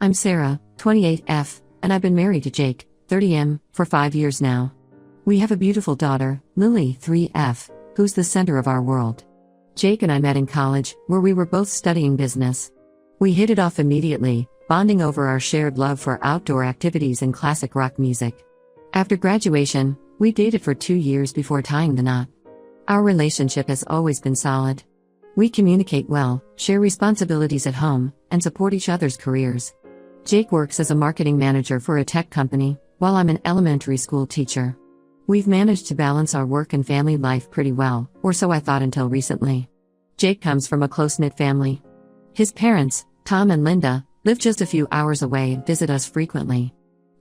I'm Sarah, 28F, and I've been married to Jake, 30M, for 5 years now. We have a beautiful daughter, Lily, 3F, who's the center of our world. Jake and I met in college, where we were both studying business. We hit it off immediately, bonding over our shared love for outdoor activities and classic rock music. After graduation, we dated for 2 years before tying the knot. Our relationship has always been solid. We communicate well, share responsibilities at home, and support each other's careers. Jake works as a marketing manager for a tech company, while I'm an elementary school teacher. We've managed to balance our work and family life pretty well, or so I thought until recently. Jake comes from a close-knit family. His parents, Tom and Linda, live just a few hours away and visit us frequently.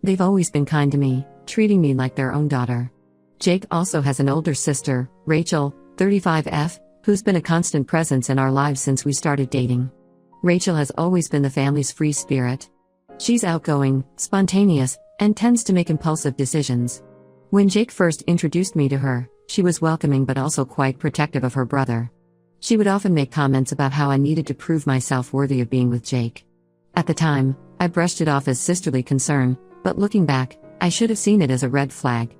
They've always been kind to me, treating me like their own daughter. Jake also has an older sister, Rachel, 35F, who's been a constant presence in our lives since we started dating. Rachel has always been the family's free spirit. She's outgoing, spontaneous, and tends to make impulsive decisions. When Jake first introduced me to her, she was welcoming but also quite protective of her brother. She would often make comments about how I needed to prove myself worthy of being with Jake. At the time, I brushed it off as sisterly concern, but looking back, I should have seen it as a red flag.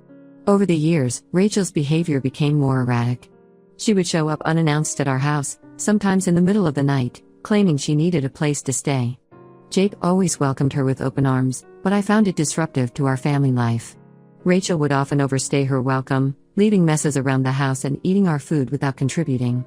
Over the years, Rachel's behavior became more erratic. She would show up unannounced at our house, sometimes in the middle of the night, claiming she needed a place to stay. Jake always welcomed her with open arms, but I found it disruptive to our family life. Rachel would often overstay her welcome, leaving messes around the house and eating our food without contributing.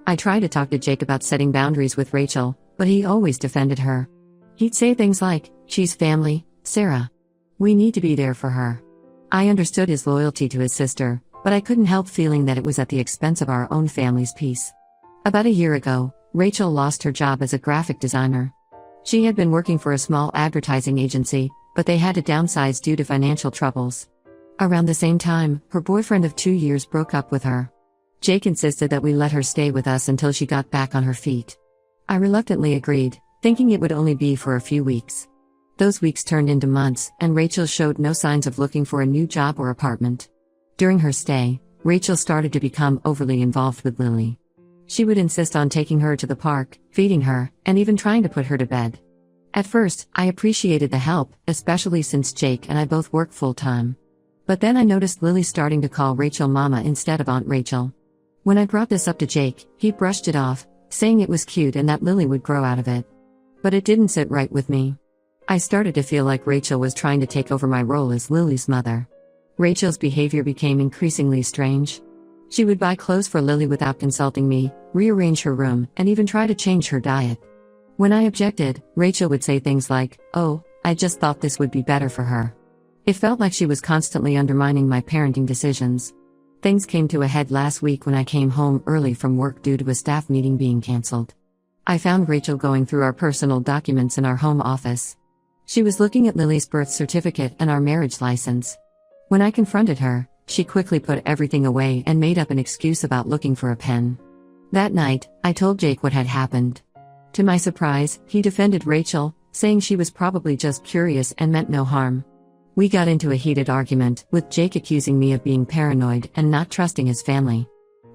I tried to talk to Jake about setting boundaries with Rachel, but he always defended her. He'd say things like, "She's family, Sarah. We need to be there for her." I understood his loyalty to his sister, but I couldn't help feeling that it was at the expense of our own family's peace. About a year ago, Rachel lost her job as a graphic designer. She had been working for a small advertising agency, but they had to downsize due to financial troubles. Around the same time, her boyfriend of 2 years broke up with her. Jake insisted that we let her stay with us until she got back on her feet. I reluctantly agreed, thinking it would only be for a few weeks. Those weeks turned into months, and Rachel showed no signs of looking for a new job or apartment. During her stay, Rachel started to become overly involved with Lily. She would insist on taking her to the park, feeding her, and even trying to put her to bed. At first, I appreciated the help, especially since Jake and I both work full-time. But then I noticed Lily starting to call Rachel Mama instead of Aunt Rachel. When I brought this up to Jake, he brushed it off, saying it was cute and that Lily would grow out of it. But it didn't sit right with me. I started to feel like Rachel was trying to take over my role as Lily's mother. Rachel's behavior became increasingly strange. She would buy clothes for Lily without consulting me, rearrange her room, and even try to change her diet. When I objected, Rachel would say things like, "Oh, I just thought this would be better for her." It felt like she was constantly undermining my parenting decisions. Things came to a head last week when I came home early from work due to a staff meeting being cancelled. I found Rachel going through our personal documents in our home office. She was looking at Lily's birth certificate and our marriage license. When I confronted her, she quickly put everything away and made up an excuse about looking for a pen. That night, I told Jake what had happened. To my surprise, he defended Rachel, saying she was probably just curious and meant no harm. We got into a heated argument, with Jake accusing me of being paranoid and not trusting his family.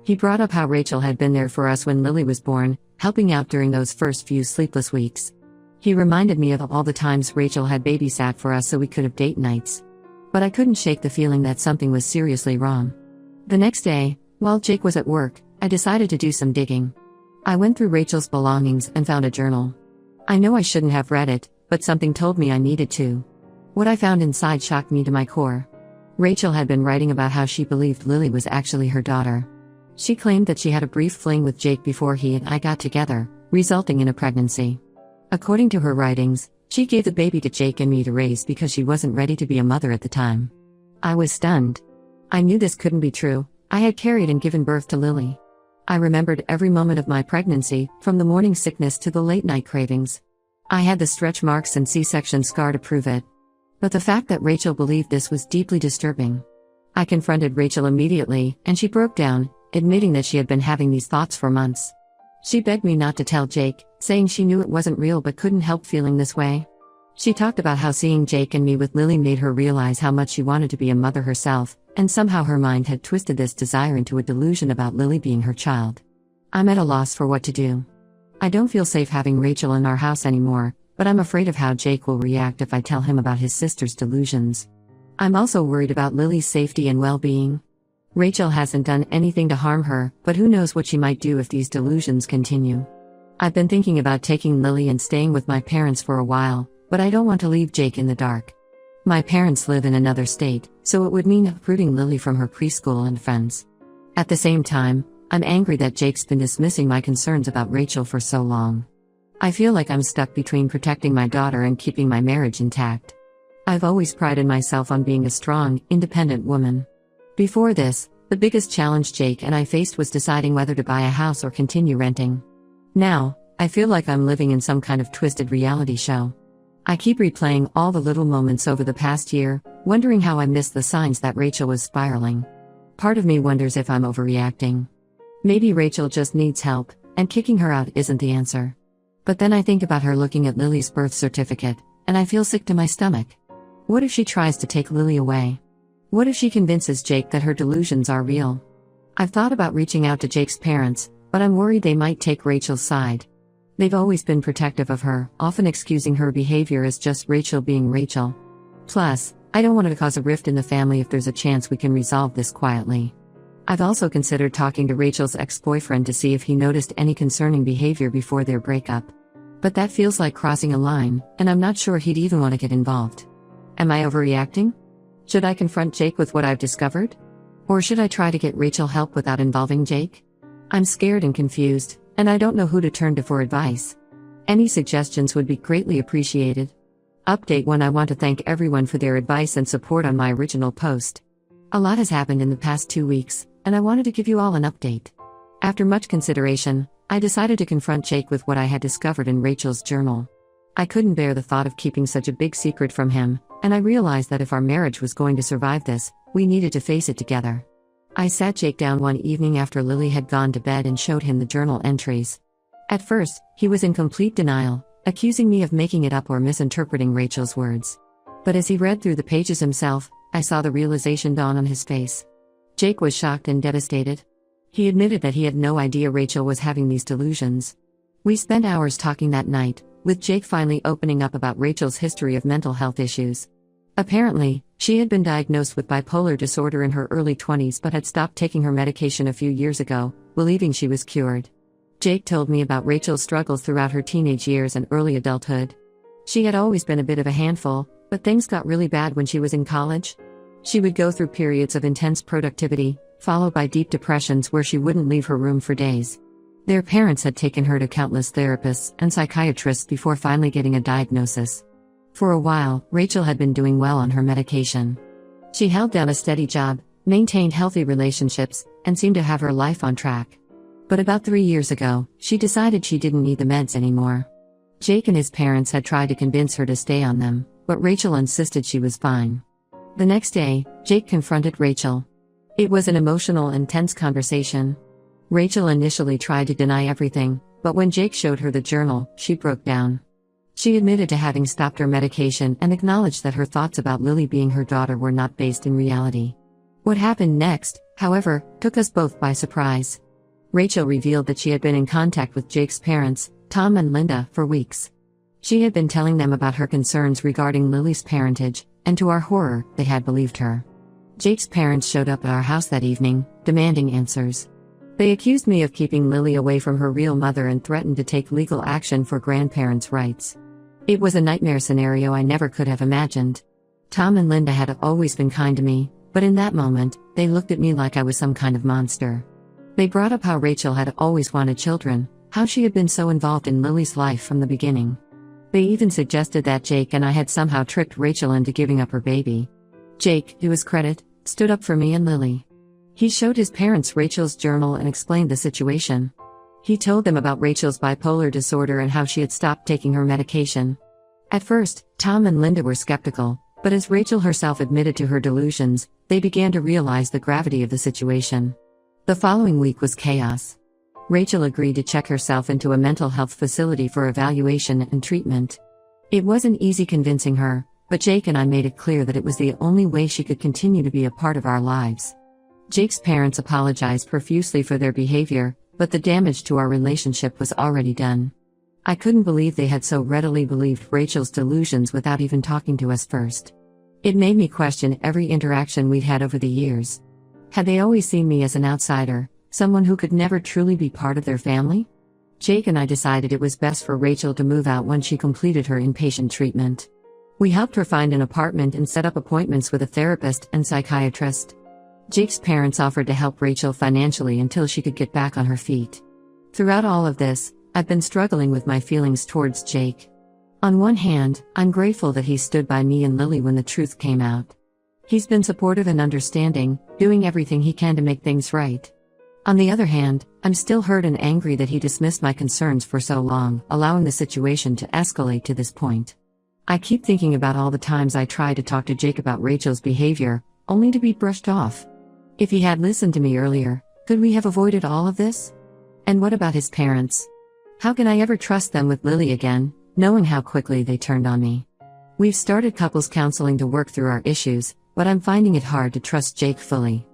He brought up how Rachel had been there for us when Lily was born, helping out during those first few sleepless weeks. He reminded me of all the times Rachel had babysat for us so we could have date nights. But I couldn't shake the feeling that something was seriously wrong. The next day, while Jake was at work, I decided to do some digging. I went through Rachel's belongings and found a journal. I know I shouldn't have read it, but something told me I needed to. What I found inside shocked me to my core. Rachel had been writing about how she believed Lily was actually her daughter. She claimed that she had a brief fling with Jake before he and I got together, resulting in a pregnancy. According to her writings, she gave the baby to Jake and me to raise because she wasn't ready to be a mother at the time. I was stunned. I knew this couldn't be true. I had carried and given birth to Lily. I remembered every moment of my pregnancy, from the morning sickness to the late-night cravings. I had the stretch marks and C-section scar to prove it. But the fact that Rachel believed this was deeply disturbing. I confronted Rachel immediately, and she broke down, admitting that she had been having these thoughts for months. She begged me not to tell Jake, saying she knew it wasn't real but couldn't help feeling this way. She talked about how seeing Jake and me with Lily made her realize how much she wanted to be a mother herself, and somehow her mind had twisted this desire into a delusion about Lily being her child. I'm at a loss for what to do. I don't feel safe having Rachel in our house anymore, but I'm afraid of how Jake will react if I tell him about his sister's delusions. I'm also worried about Lily's safety and well-being. Rachel hasn't done anything to harm her, but who knows what she might do if these delusions continue. I've been thinking about taking Lily and staying with my parents for a while, but I don't want to leave Jake in the dark. My parents live in another state, so it would mean uprooting Lily from her preschool and friends. At the same time, I'm angry that Jake's been dismissing my concerns about Rachel for so long. I feel like I'm stuck between protecting my daughter and keeping my marriage intact. I've always prided myself on being a strong, independent woman. Before this, the biggest challenge Jake and I faced was deciding whether to buy a house or continue renting. Now, I feel like I'm living in some kind of twisted reality show. I keep replaying all the little moments over the past year, wondering how I missed the signs that Rachel was spiraling. Part of me wonders if I'm overreacting. Maybe Rachel just needs help, and kicking her out isn't the answer. But then I think about her looking at Lily's birth certificate, and I feel sick to my stomach. What if she tries to take Lily away? What if she convinces Jake that her delusions are real? I've thought about reaching out to Jake's parents, but I'm worried they might take Rachel's side. They've always been protective of her, often excusing her behavior as just Rachel being Rachel. Plus, I don't want to cause a rift in the family if there's a chance we can resolve this quietly. I've also considered talking to Rachel's ex-boyfriend to see if he noticed any concerning behavior before their breakup. But that feels like crossing a line, and I'm not sure he'd even want to get involved. Am I overreacting? Should I confront Jake with what I've discovered? Or should I try to get Rachel help without involving Jake? I'm scared and confused, and I don't know who to turn to for advice. Any suggestions would be greatly appreciated. Update 1: I want to thank everyone for their advice and support on my original post. A lot has happened in the past 2 weeks, and I wanted to give you all an update. After much consideration, I decided to confront Jake with what I had discovered in Rachel's journal. I couldn't bear the thought of keeping such a big secret from him, and I realized that if our marriage was going to survive this, we needed to face it together. I sat Jake down one evening after Lily had gone to bed and showed him the journal entries. At first, he was in complete denial, accusing me of making it up or misinterpreting Rachel's words. But as he read through the pages himself, I saw the realization dawn on his face. Jake was shocked and devastated. He admitted that he had no idea Rachel was having these delusions. We spent hours talking that night, with Jake finally opening up about Rachel's history of mental health issues. Apparently, she had been diagnosed with bipolar disorder in her early 20s but had stopped taking her medication a few years ago, believing she was cured. Jake told me about Rachel's struggles throughout her teenage years and early adulthood. She had always been a bit of a handful, but things got really bad when she was in college. She would go through periods of intense productivity, followed by deep depressions where she wouldn't leave her room for days. Their parents had taken her to countless therapists and psychiatrists before finally getting a diagnosis. For a while, Rachel had been doing well on her medication. She held down a steady job, maintained healthy relationships, and seemed to have her life on track. But about 3 years ago, she decided she didn't need the meds anymore. Jake and his parents had tried to convince her to stay on them, but Rachel insisted she was fine. The next day, Jake confronted Rachel. It was an emotional and tense conversation. Rachel initially tried to deny everything, but when Jake showed her the journal, she broke down. She admitted to having stopped her medication and acknowledged that her thoughts about Lily being her daughter were not based in reality. What happened next, however, took us both by surprise. Rachel revealed that she had been in contact with Jake's parents, Tom and Linda, for weeks. She had been telling them about her concerns regarding Lily's parentage, and to our horror, they had believed her. Jake's parents showed up at our house that evening, demanding answers. They accused me of keeping Lily away from her real mother and threatened to take legal action for grandparents' rights. It was a nightmare scenario I never could have imagined. Tom and Linda had always been kind to me, but in that moment, they looked at me like I was some kind of monster. They brought up how Rachel had always wanted children, how she had been so involved in Lily's life from the beginning. They even suggested that Jake and I had somehow tricked Rachel into giving up her baby. Jake, to his credit, stood up for me and Lily. He showed his parents Rachel's journal and explained the situation. He told them about Rachel's bipolar disorder and how she had stopped taking her medication. At first, Tom and Linda were skeptical, but as Rachel herself admitted to her delusions, they began to realize the gravity of the situation. The following week was chaos. Rachel agreed to check herself into a mental health facility for evaluation and treatment. It wasn't easy convincing her, but Jake and I made it clear that it was the only way she could continue to be a part of our lives. Jake's parents apologized profusely for their behavior, but the damage to our relationship was already done. I couldn't believe they had so readily believed Rachel's delusions without even talking to us first. It made me question every interaction we'd had over the years. Had they always seen me as an outsider, someone who could never truly be part of their family? Jake and I decided it was best for Rachel to move out when she completed her inpatient treatment. We helped her find an apartment and set up appointments with a therapist and psychiatrist. Jake's parents offered to help Rachel financially until she could get back on her feet. Throughout all of this, I've been struggling with my feelings towards Jake. On one hand, I'm grateful that he stood by me and Lily when the truth came out. He's been supportive and understanding, doing everything he can to make things right. On the other hand, I'm still hurt and angry that he dismissed my concerns for so long, allowing the situation to escalate to this point. I keep thinking about all the times I tried to talk to Jake about Rachel's behavior, only to be brushed off. If he had listened to me earlier, could we have avoided all of this? And what about his parents? How can I ever trust them with Lily again, knowing how quickly they turned on me? We've started couples counseling to work through our issues, but I'm finding it hard to trust Jake fully.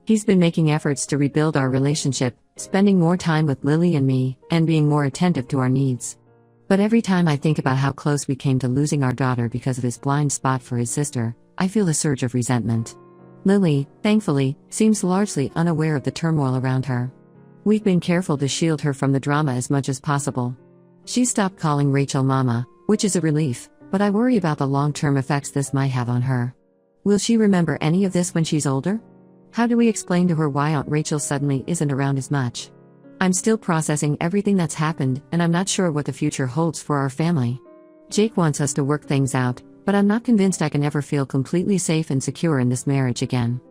He's been making efforts to rebuild our relationship, spending more time with Lily and me, and being more attentive to our needs. But every time I think about how close we came to losing our daughter because of his blind spot for his sister, I feel a surge of resentment. Lily, thankfully, seems largely unaware of the turmoil around her. We've been careful to shield her from the drama as much as possible. She stopped calling Rachel Mama, which is a relief, but I worry about the long-term effects this might have on her. Will she remember any of this when she's older? How do we explain to her why Aunt Rachel suddenly isn't around as much? I'm still processing everything that's happened, and I'm not sure what the future holds for our family. Jake wants us to work things out, but I'm not convinced I can ever feel completely safe and secure in this marriage again.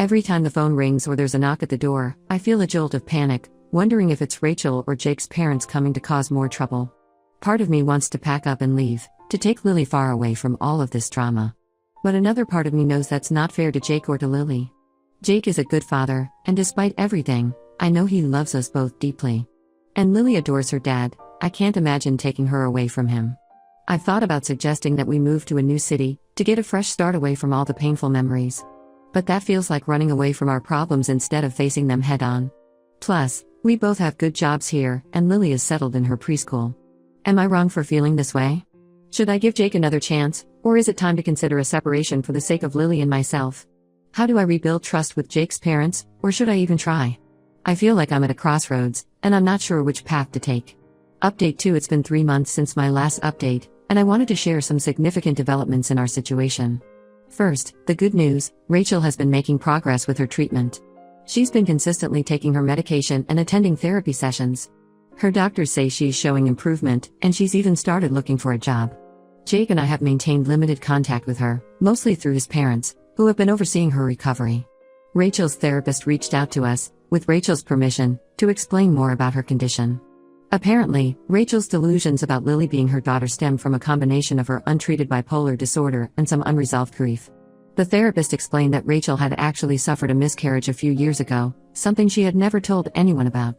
Every time the phone rings or there's a knock at the door, I feel a jolt of panic, wondering if it's Rachel or Jake's parents coming to cause more trouble. Part of me wants to pack up and leave, to take Lily far away from all of this drama. But another part of me knows that's not fair to Jake or to Lily. Jake is a good father, and despite everything, I know he loves us both deeply. And Lily adores her dad. I can't imagine taking her away from him. I've thought about suggesting that we move to a new city, to get a fresh start away from all the painful memories. But that feels like running away from our problems instead of facing them head-on. Plus, we both have good jobs here, and Lily is settled in her preschool. Am I wrong for feeling this way? Should I give Jake another chance, or is it time to consider a separation for the sake of Lily and myself? How do I rebuild trust with Jake's parents, or should I even try? I feel like I'm at a crossroads, and I'm not sure which path to take. Update 2: It's been 3 months since my last update, and I wanted to share some significant developments in our situation. First, the good news: Rachel has been making progress with her treatment. She's been consistently taking her medication and attending therapy sessions. Her doctors say she's showing improvement, and she's even started looking for a job. Jake and I have maintained limited contact with her, mostly through his parents, who have been overseeing her recovery. Rachel's therapist reached out to us, with Rachel's permission, to explain more about her condition. Apparently, Rachel's delusions about Lily being her daughter stem from a combination of her untreated bipolar disorder and some unresolved grief. The therapist explained that Rachel had actually suffered a miscarriage a few years ago, something she had never told anyone about.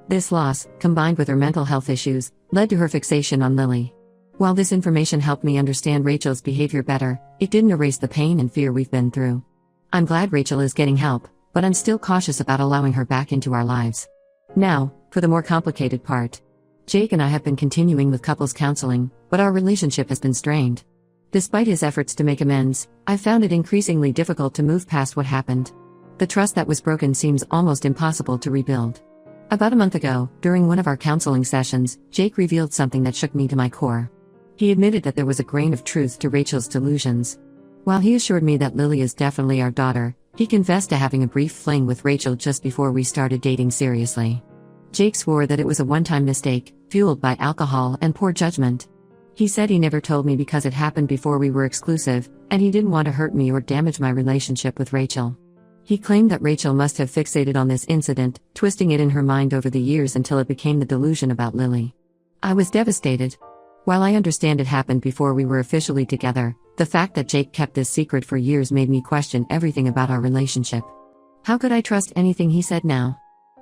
This loss, combined with her mental health issues, led to her fixation on Lily. While this information helped me understand Rachel's behavior better, it didn't erase the pain and fear we've been through. I'm glad Rachel is getting help, but I'm still cautious about allowing her back into our lives. Now, for the more complicated part. Jake and I have been continuing with couples counseling, but our relationship has been strained. Despite his efforts to make amends, I've found it increasingly difficult to move past what happened. The trust that was broken seems almost impossible to rebuild. About a month ago, during one of our counseling sessions, Jake revealed something that shook me to my core. He admitted that there was a grain of truth to Rachel's delusions. While he assured me that Lily is definitely our daughter, he confessed to having a brief fling with Rachel just before we started dating seriously. Jake swore that it was a one-time mistake, fueled by alcohol and poor judgment. He said he never told me because it happened before we were exclusive, and he didn't want to hurt me or damage my relationship with Rachel. He claimed that Rachel must have fixated on this incident, twisting it in her mind over the years until it became the delusion about Lily. I was devastated. While I understand it happened before we were officially together, the fact that Jake kept this secret for years made me question everything about our relationship. How could I trust anything he said now?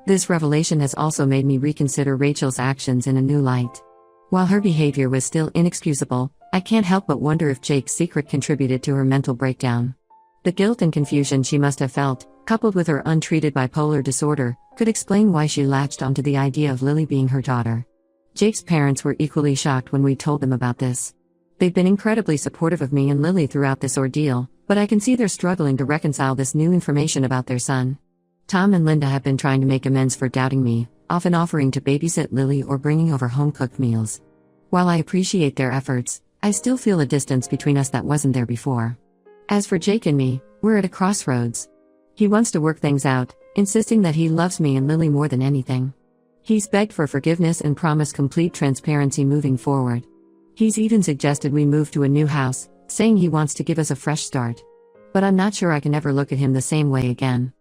This revelation has also made me reconsider Rachel's actions in a new light. While her behavior was still inexcusable, I can't help but wonder if Jake's secret contributed to her mental breakdown. The guilt and confusion she must have felt, coupled with her untreated bipolar disorder, could explain why she latched onto the idea of Lily being her daughter. Jake's parents were equally shocked when we told them about this. They've been incredibly supportive of me and Lily throughout this ordeal, but I can see they're struggling to reconcile this new information about their son. Tom and Linda have been trying to make amends for doubting me, often offering to babysit Lily or bringing over home-cooked meals. While I appreciate their efforts, I still feel a distance between us that wasn't there before. As for Jake and me, we're at a crossroads. He wants to work things out, insisting that he loves me and Lily more than anything. He's begged for forgiveness and promised complete transparency moving forward. He's even suggested we move to a new house, saying he wants to give us a fresh start. But I'm not sure I can ever look at him the same way again.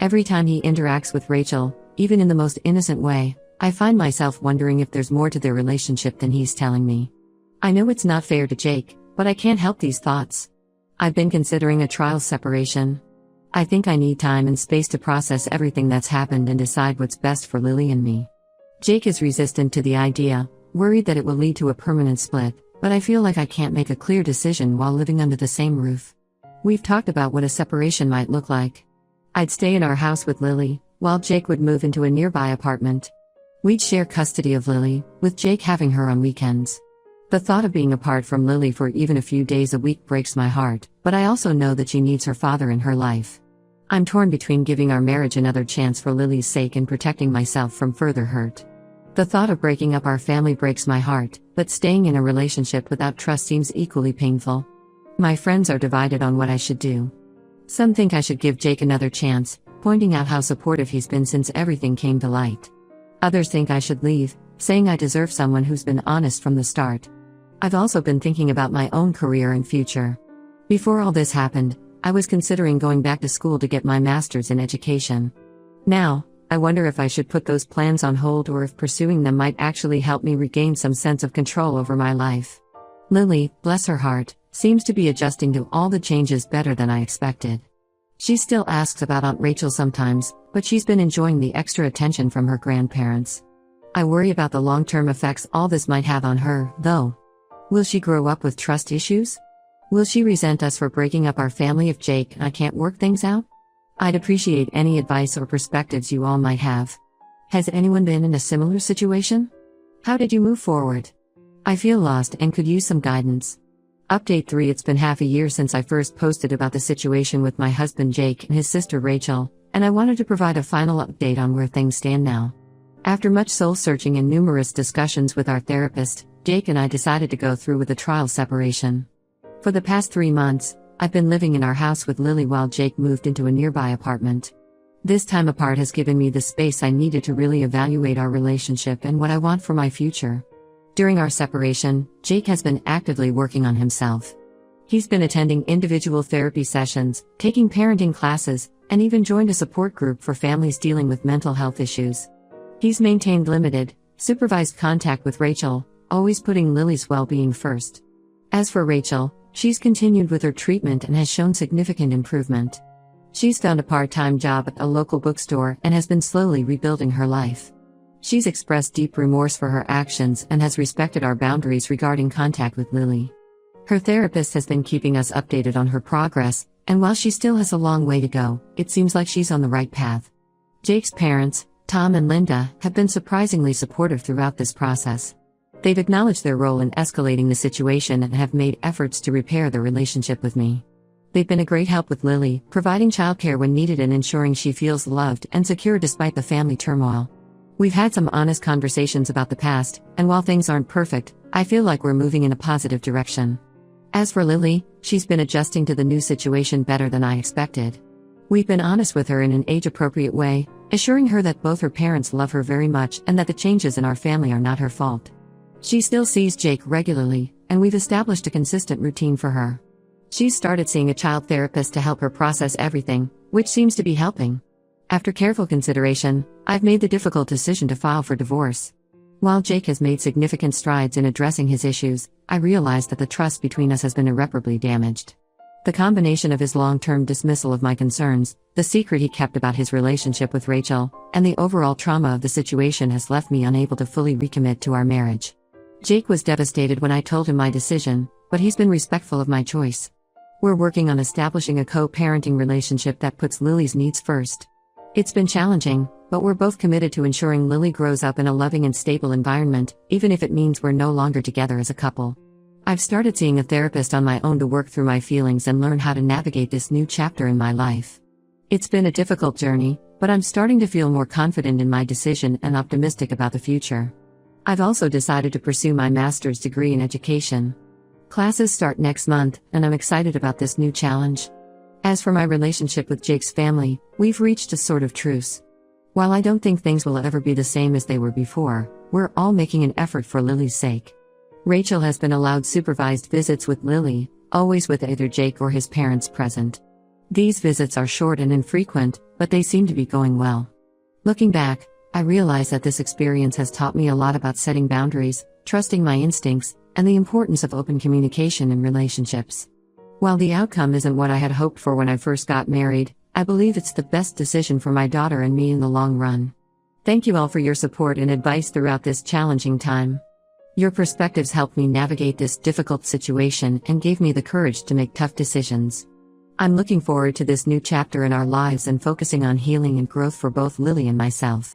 Every time he interacts with Rachel, even in the most innocent way, I find myself wondering if there's more to their relationship than he's telling me. I know it's not fair to Jake, but I can't help these thoughts. I've been considering a trial separation. I think I need time and space to process everything that's happened and decide what's best for Lily and me. Jake is resistant to the idea, worried that it will lead to a permanent split, but I feel like I can't make a clear decision while living under the same roof. We've talked about what a separation might look like. I'd stay in our house with Lily, while Jake would move into a nearby apartment. We'd share custody of Lily, with Jake having her on weekends. The thought of being apart from Lily for even a few days a week breaks my heart, but I also know that she needs her father in her life. I'm torn between giving our marriage another chance for Lily's sake and protecting myself from further hurt. The thought of breaking up our family breaks my heart, but staying in a relationship without trust seems equally painful. My friends are divided on what I should do. Some think I should give Jake another chance, pointing out how supportive he's been since everything came to light. Others think I should leave, saying I deserve someone who's been honest from the start. I've also been thinking about my own career and future. Before all this happened, I was considering going back to school to get my master's in education. Now, I wonder if I should put those plans on hold or if pursuing them might actually help me regain some sense of control over my life. Lily, bless her heart, seems to be adjusting to all the changes better than I expected. She still asks about Aunt Rachel sometimes, but she's been enjoying the extra attention from her grandparents. I worry about the long-term effects all this might have on her, though. Will she grow up with trust issues? Will she resent us for breaking up our family if Jake and I can't work things out? I'd appreciate any advice or perspectives you all might have. Has anyone been in a similar situation? How did you move forward? I feel lost and could use some guidance. Update 3: It's been half a year since I first posted about the situation with my husband Jake and his sister Rachel, and I wanted to provide a final update on where things stand now. After much soul-searching and numerous discussions with our therapist, Jake and I decided to go through with a trial separation. For the past 3 months, I've been living in our house with Lily while Jake moved into a nearby apartment. This time apart has given me the space I needed to really evaluate our relationship and what I want for my future. During our separation, Jake has been actively working on himself. He's been attending individual therapy sessions, taking parenting classes, and even joined a support group for families dealing with mental health issues. He's maintained limited, supervised contact with Rachel, always putting Lily's well-being first. As for Rachel, she's continued with her treatment and has shown significant improvement. She's found a part-time job at a local bookstore and has been slowly rebuilding her life. She's expressed deep remorse for her actions and has respected our boundaries regarding contact with Lily. Her therapist has been keeping us updated on her progress, and while she still has a long way to go, it seems like she's on the right path. Jake's parents, Tom and Linda, have been surprisingly supportive throughout this process. They've acknowledged their role in escalating the situation and have made efforts to repair their relationship with me. They've been a great help with Lily, providing childcare when needed and ensuring she feels loved and secure despite the family turmoil. We've had some honest conversations about the past, and while things aren't perfect, I feel like we're moving in a positive direction. As for Lily, she's been adjusting to the new situation better than I expected. We've been honest with her in an age-appropriate way, assuring her that both her parents love her very much and that the changes in our family are not her fault. She still sees Jake regularly, and we've established a consistent routine for her. She's started seeing a child therapist to help her process everything, which seems to be helping. After careful consideration, I've made the difficult decision to file for divorce. While Jake has made significant strides in addressing his issues, I realize that the trust between us has been irreparably damaged. The combination of his long-term dismissal of my concerns, the secret he kept about his relationship with Rachel, and the overall trauma of the situation has left me unable to fully recommit to our marriage. Jake was devastated when I told him my decision, but he's been respectful of my choice. We're working on establishing a co-parenting relationship that puts Lily's needs first. It's been challenging, but we're both committed to ensuring Lily grows up in a loving and stable environment, even if it means we're no longer together as a couple. I've started seeing a therapist on my own to work through my feelings and learn how to navigate this new chapter in my life. It's been a difficult journey, but I'm starting to feel more confident in my decision and optimistic about the future. I've also decided to pursue my master's degree in education. Classes start next month, and I'm excited about this new challenge. As for my relationship with Jake's family, we've reached a sort of truce. While I don't think things will ever be the same as they were before, we're all making an effort for Lily's sake. Rachel has been allowed supervised visits with Lily, always with either Jake or his parents present. These visits are short and infrequent, but they seem to be going well. Looking back, I realize that this experience has taught me a lot about setting boundaries, trusting my instincts, and the importance of open communication in relationships. While the outcome isn't what I had hoped for when I first got married, I believe it's the best decision for my daughter and me in the long run. Thank you all for your support and advice throughout this challenging time. Your perspectives helped me navigate this difficult situation and gave me the courage to make tough decisions. I'm looking forward to this new chapter in our lives and focusing on healing and growth for both Lily and myself.